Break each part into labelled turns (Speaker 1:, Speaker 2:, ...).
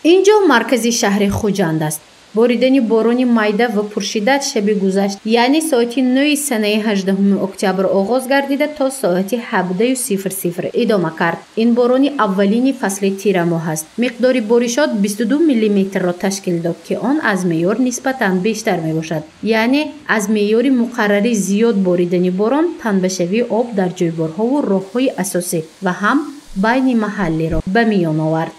Speaker 1: اینجا مرکزی شهر خوجند است. باریدن باران مایده و پرشدت شب گذشت، یعنی ساعت 9 سنه 18 اکتبر آغاز گردیده تا ساعت 17:00 ادامه کرد. این باران اولین فصل تیر ماه است. مقدار بارشات 22 میلیمتر را تشکیل داد که آن از معیار نسبتاً بیشتر می باشد. یعنی از معیار مقرری زیاد باریدن باران تنبشوی آب در جویبارها و راههای اساسی و هم بین محلی را به میان آورد.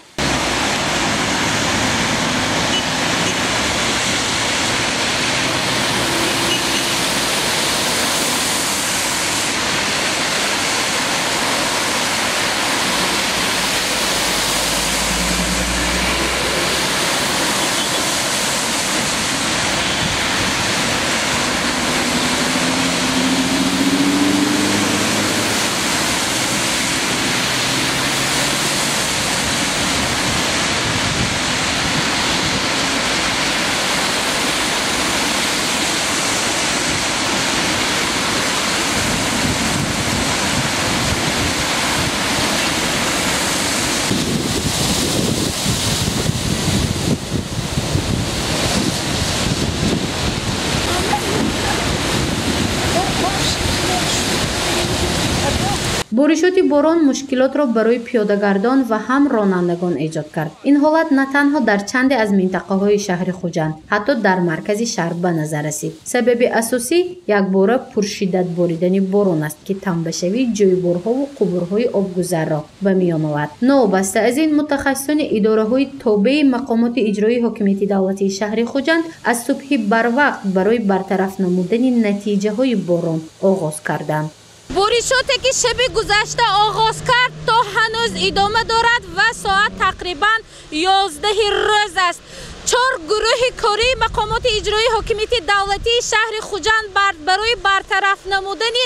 Speaker 1: بارشات باران مشکلات را برای پیاده‌گردان و هم رانندگان ایجاد کرد. این حالت نه تنها در چند از منطقه‌های شهر خوجند، حتی در مرکز شهر به نظر رسید. سبب اساسی یک باره پرشدت باریدن باران است که تنبشوی جویبارها و قبورهای آبگذر را به میان آورد. نوبسته از این، متخصصان اداره‌های تابع مقامات اجرایی حاکمیت دولتی شهر خوجند از صبح بر وقت برای برطرف نمودن نتیجه‌های باران آغاز کردند.
Speaker 2: بارشاتی که شب گذشته آغاز کرد تا هنوز ادامه دارد و ساعت تقریبا 11 روز است. 4 گروه کاری مقامات اجرایی حاکمیت دولتی شهر خوجند برای برطرف نمودن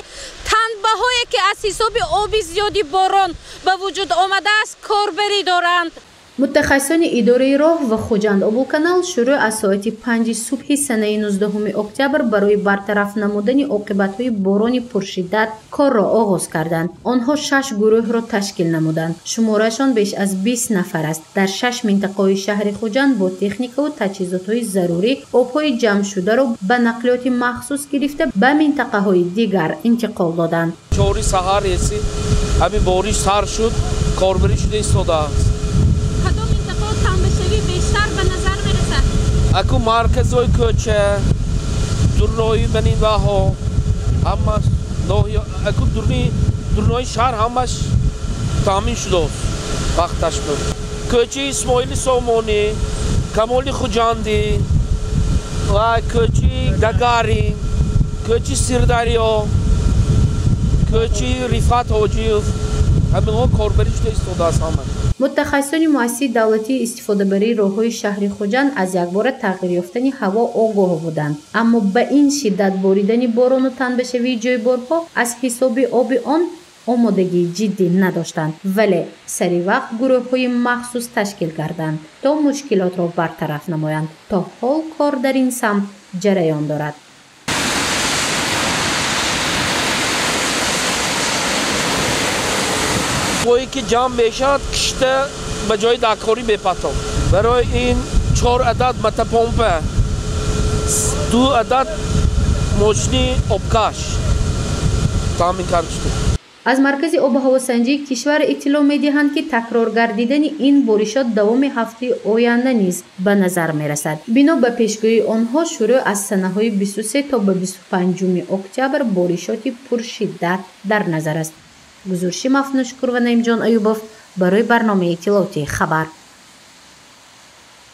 Speaker 2: تنبه‌هایی که از حساب آب زیادی باران به وجود آمده است کاربری دارند.
Speaker 1: متخصصان اداره راه و خوجند ابوالکانال شروع از ساعت 5 صبح سنه 19 اکتبر برای برطرف نمودن عاقبت‌های باران پرشدت کار را آغاز کردند. آنها 6 گروه را تشکیل نمودند. شمارشان بیش از 20 نفر است. در 6 منطقه شهر خوجند با تکنیک و تجهیزات ضروری آب‌های جمع شده را به نقلیات مخصوص گرفته به منطقه‌های دیگر انتقال دادند.
Speaker 3: 4 سحر رسید، همین بارش سر شد، کاربری شده ایستاده است. اکو مرکزهای کوچه درنایی بنین و ها همش اکو درنایی شهر همش تامین شده است وقتش بود. کوچه اسماعیل سامانی، کمال خوجندی و کوچه دگاری، کوچه سیردریا، کوچه رفعت حاجیوف همین ها کاربری شده ایستاده است.
Speaker 1: متخصصان مؤسسه دولتی استفاده بری راههای شهر خوجند از یک بار تغییر یافتن هوا آگاه بودند، اما به این شدت باریدن باران و تنبشوی جویبارها از حساب آب آن آمادگی جدی نداشتند، ولی سری وقت گروه‌های مخصوص تشکیل کردند تا مشکلات را برطرف نمایند. تا حال کار در این سمت جریان دارد.
Speaker 3: وقتی که جمع میشد کشته به جای دکاری بپتم. برای این 4 عدد متپمپه، 2 عدد ماشین آبکش تامین کرده شده.
Speaker 1: از مرکز آب و هواسنجی کشور اطلاع می‌دهند که تکرار گردیدن این بارشات دوام هفته آینده نیز به نظر می‌رسد. بنا به پیشگویی آنها شروع از سنه‌های 23 تا به 25 اکتبر بارشات پرشدت در نظر است. گزارش مفنوشکور و نعیم جان ایوبوف برای برنامه اطلاعاتی خبر.